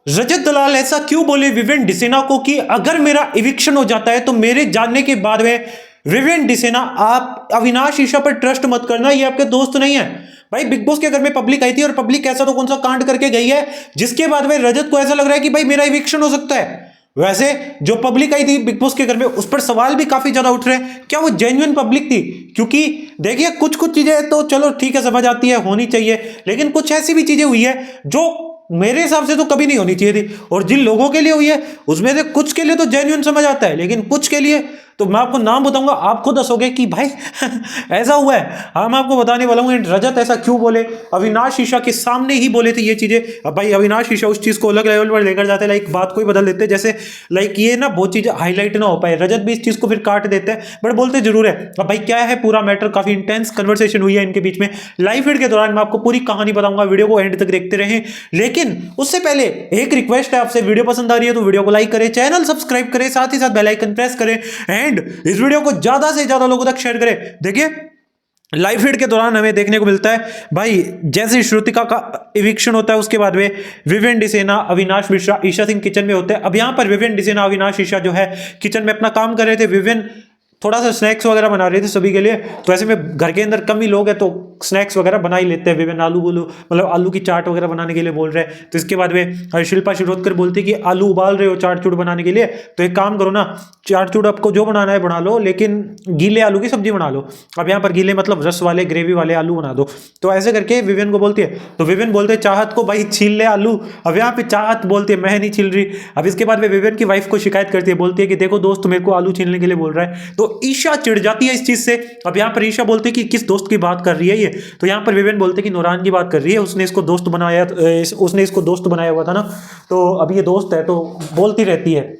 रजत दलाल ऐसा क्यों बोले विवेन डिसेना को कि अगर मेरा इविक्शन हो जाता है तो मेरे जानने के बाद में विवेन डिसेना, आप अविनाश ईशा पर ट्रस्ट मत करना, ये आपके दोस्त नहीं है। भाई बिग बॉस के घर में पब्लिक आई थी और पब्लिक ऐसा तो कौन सा कांड करके गई है जिसके बाद में रजत को ऐसा लग रहा है कि भाई मेरा इविक्शन हो सकता है। वैसे जो पब्लिक आई थी बिग बॉस के घर में उस पर सवाल भी काफी ज्यादा उठ रहे हैं, क्या वो जेन्युइन पब्लिक थी? क्योंकि देखिए कुछ कुछ चीजें तो चलो ठीक है, समझ आती है, होनी चाहिए, लेकिन कुछ ऐसी भी चीजें हुई है जो मेरे हिसाब से तो कभी नहीं होनी चाहिए थी। और जिन लोगों के लिए हुई है उसमें से कुछ के लिए तो जेन्युइन समझ आता है, लेकिन कुछ के लिए तो मैं आपको नाम बताऊंगा, आप खुद हंसोगे कि भाई ऐसा हुआ है। हाँ, मैं आपको बताने वाला हूँ रजत ऐसा क्यों बोले, अविनाश ईशा के सामने ही बोले थे ये चीजें। अब भाई अविनाश ईशा उस चीज को अलग लेवल पर लेकर जाते हैं, लाइक बात को ही बदल देते हैं, जैसे लाइक ये ना बहुत चीजें हाईलाइट ना हो पाए, रजत भी इस चीज को फिर काट देते हैं, बट बोलते जरूर है। अब भाई क्या है पूरा मैटर, काफी इंटेंस कन्वर्सेशन हुई है इनके बीच में। लाइव फीड के दौरान मैं आपको पूरी कहानी बताऊंगा, वीडियो को एंड तक देखते रहें। लेकिन उससे पहले एक रिक्वेस्ट है आपसे, वीडियो पसंद आ रही है तो वीडियो को लाइक करें, चैनल सब्सक्राइब करें, साथ ही साथ बेल आइकन प्रेस करें एंड इस वीडियो को ज्यादा से ज्यादा लोगों तक शेयर करें। देखिए लाइव फीड के दौरान हमें देखने को मिलता है भाई, जैसे श्रुतिका का इविक्शन होता है उसके बाद में विवेन डिसेना, अविनाश मिश्रा, ईशा सिंह किचन में होते हैं। अब यहां पर विवेन डिसेना, अविनाश ईशा जो है किचन में अपना काम कर रहे थे। विवेन थोड़ा सा स्नैक्स वगैरह बना रहे थे सभी के लिए, तो ऐसे में घर के अंदर कम ही लोग हैं तो स्नैक्स वगैरह बना ही लेते हैं। विवेन आलू मतलब आलू की चाट वगैरह बनाने के लिए बोल रहे हैं। तो इसके बाद में शिल्पा शिरोडकर बोलती कि आलू उबाल रहे हो चाट चूट बनाने के लिए, तो एक काम करो ना, चाट चूट आपको जो बनाना है बना लो, लेकिन गीले आलू की सब्जी बना लो। अब यहाँ पर गीले मतलब रस वाले ग्रेवी वाले आलू बना दो। तो ऐसे करके विवेन को बोलती है, तो विवेन बोलते हैं चाहत को भाई छील ले आलू। अब यहाँ पे चाहत बोलती है मैं नहीं छील रही। अब इसके बाद में विवेन की वाइफ को शिकायत करती है, बोलती है कि देखो दोस्त मेरे को आलू छीलने के लिए बोल रहा है। तो ईशा चिढ़ जाती है इस चीज से। अब यहां पर ईशा बोलते कि किस दोस्त की बात कर रही है ये, तो यहां पर विवेन बोलते कि नूरान की बात कर रही है, उसने इसको दोस्त बनाया, उसने इसको दोस्त बनाया हुआ था ना, तो अब ये दोस्त है तो बोलती रहती है,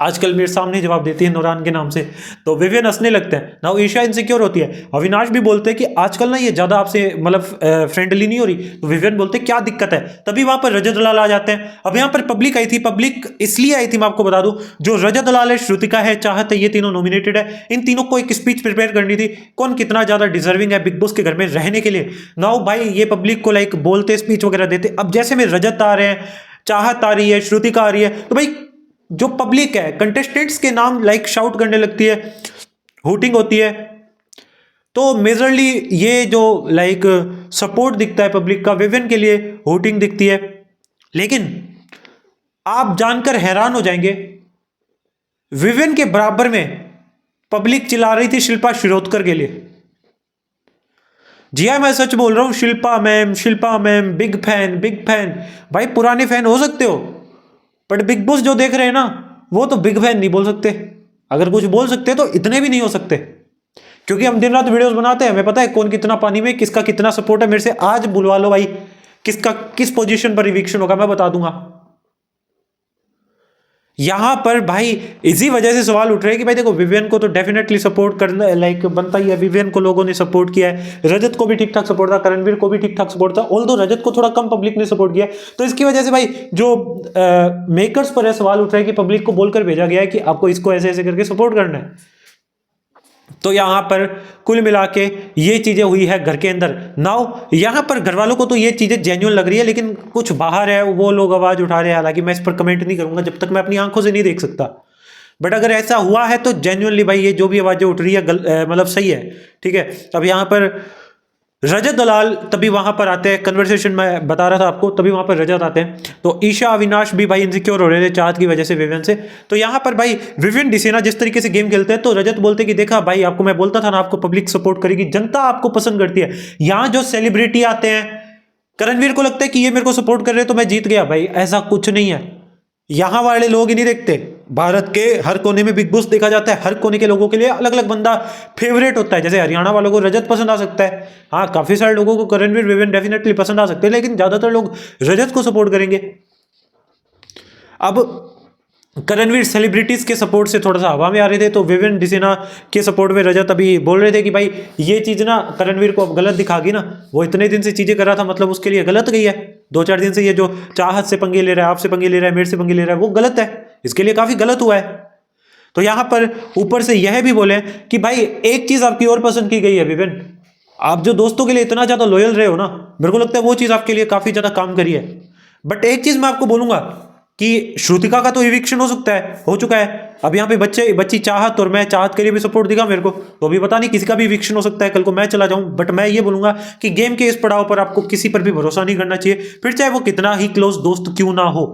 आजकल मेरे सामने जवाब देती है नूरान के नाम से। तो विवेन हंसने लगते हैं ना, ईशा इनसिक्योर होती है। अविनाश भी बोलते हैं कि आजकल ना ये ज्यादा आपसे मतलब फ्रेंडली नहीं हो रही। तो विवेन बोलते हैं क्या दिक्कत है। तभी वहां पर रजत दलाल आ जाते हैं। अब यहाँ पर पब्लिक आई थी, पब्लिक इसलिए आई थी मैं आपको बता दूं, जो रजत दलाल है, श्रुतिका है, चाहत है, ये तीनों नॉमिनेटेड है। इन तीनों को एक स्पीच प्रिपेयर करनी थी, कौन कितना ज्यादा डिजर्विंग है बिग बॉस के घर में रहने के लिए। नाउ भाई ये पब्लिक को लाइक बोलते, स्पीच वगैरह देते। अब जैसे में रजत आ रहे हैं, चाहत आ रही है, श्रुतिका आ रही है, तो भाई जो पब्लिक है कंटेस्टेंट्स के नाम लाइक शाउट करने लगती है, हूटिंग होती है। तो मेजरली ये जो लाइक सपोर्ट दिखता है पब्लिक का विवेन के लिए, हूटिंग दिखती है। लेकिन आप जानकर हैरान हो जाएंगे, विवेन के बराबर में पब्लिक चिल्ला रही थी शिल्पा शिरोडकर के लिए। जी हाँ, मैं सच बोल रहा हूं, Shilpa ma'am big fan, big fan. भाई पुराने फैन हो सकते हो, बट बिग बॉस जो देख रहे हैं ना, वो तो बिग फैन नहीं बोल सकते। अगर कुछ बोल सकते तो इतने भी नहीं हो सकते, क्योंकि हम दिन रात वीडियोस बनाते हैं, हमें पता है कौन कितना पानी में, किसका कितना सपोर्ट है। मेरे से आज बुलवा लो भाई, किसका किस पोजीशन पर इविक्शन होगा मैं बता दूंगा। यहां पर भाई इसी वजह से सवाल उठ रहे हैं कि भाई देखो विवियन को तो डेफिनेटली सपोर्ट करना लाइक बनता ही है। विवियन को लोगों ने सपोर्ट किया है, रजत को भी ठीक ठाक सपोर्ट था, करणवीर को भी ठीक ठाक सपोर्ट था, ऑल्दो रजत को थोड़ा कम पब्लिक ने सपोर्ट किया। तो इसकी वजह से भाई जो मेकर्स पर है सवाल उठ रहा है कि पब्लिक को बोलकर भेजा गया है कि आपको इसको ऐसे ऐसे करके सपोर्ट करना है। तो यहां पर कुल मिला के ये चीजें हुई है घर के अंदर। नाउ यहां पर घर वालों को तो ये चीजें जेन्युइन लग रही है, लेकिन कुछ बाहर है वो लोग आवाज उठा रहे हैं। हालांकि मैं इस पर कमेंट नहीं करूंगा जब तक मैं अपनी आंखों से नहीं देख सकता, बट अगर ऐसा हुआ है तो जेन्युइनली भाई ये जो भी आवाजें उठ रही है मतलब सही है, ठीक है। अब यहां पर रजत दलाल तभी वहां पर आते हैं, कन्वर्सेशन में बता रहा था आपको, तभी वहां पर रजत आते हैं। तो ईशा अविनाश भी भाई इनसिक्योर हो रहे थे चाहत की वजह से विवियन से। तो यहां पर भाई विवियन डिसेना जिस तरीके से गेम खेलते हैं, तो रजत बोलते कि देखा भाई आपको मैं बोलता था ना, आपको पब्लिक सपोर्ट करेगी, जनता आपको पसंद करती है। यहां जो सेलिब्रिटी आते हैं, करणवीर को लगता है कि ये मेरे को सपोर्ट कर रहे हैं तो मैं जीत गया। भाई ऐसा कुछ नहीं है, यहां वाले लोग ही नहीं देखते, भारत के हर कोने में बिग बॉस देखा जाता है, हर कोने के लोगों के लिए अलग अलग बंदा फेवरेट होता है। जैसे हरियाणा वालों को रजत पसंद आ सकता है, हाँ काफी सारे लोगों को करणवीर विवेन डेफिनेटली पसंद आ सकते हैं, लेकिन ज्यादातर लोग रजत को सपोर्ट करेंगे। अब करणवीर सेलिब्रिटीज के सपोर्ट से थोड़ा सा हवा में आ रहे थे, तो विवेन डिसेना के सपोर्ट में रजत अभी बोल रहे थे कि भाई ये चीज ना करणवीर को अब गलत दिखागी ना, वो इतने दिन से चीजें कर रहा था मतलब उसके लिए गलत गई है। 2-4 दिन से ये जो चाहत से पंगे ले रहा है, आपसे पंगे ले रहा है, मेरे से पंगे ले रहा है, वो गलत है, इसके लिए काफी गलत हुआ है। तो यहां पर ऊपर से यह भी बोले कि भाई एक चीज आपकी और पसंद की गई है विवेन, आप जो दोस्तों के लिए इतना ज्यादा लॉयल रहे हो ना, मेरे को लगता है वो चीज आपके लिए काफी ज्यादा काम करी है। बट एक चीज मैं आपको बोलूंगा कि श्रुतिका का तो इविक्शन हो सकता है, हो चुका है। अब यहाँ पे बच्ची चाहत और मैं चाहत के लिए भी सपोर्ट दिखा मेरे को, तो अभी पता नहीं किसी का भी इविक्शन हो सकता है, कल को मैं चला जाऊं। बट मैं ये बोलूंगा कि गेम के इस पड़ाव पर आपको किसी पर भी भरोसा नहीं करना चाहिए, फिर चाहे वो कितना ही क्लोज दोस्त क्यों ना हो।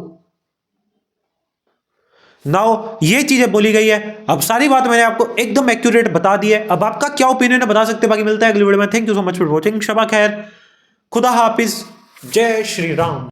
नाउ ये चीजें बोली गई है, अब सारी बात मैंने आपको एकदम एक्यूरेट बता दी है। अब आपका क्या ओपिनियन है बता सकते हैं, बाकी मिलता है अगली वीडियो में। Thank you so much for watching. शबा खैर, खुदा हाफिज, जय श्री राम।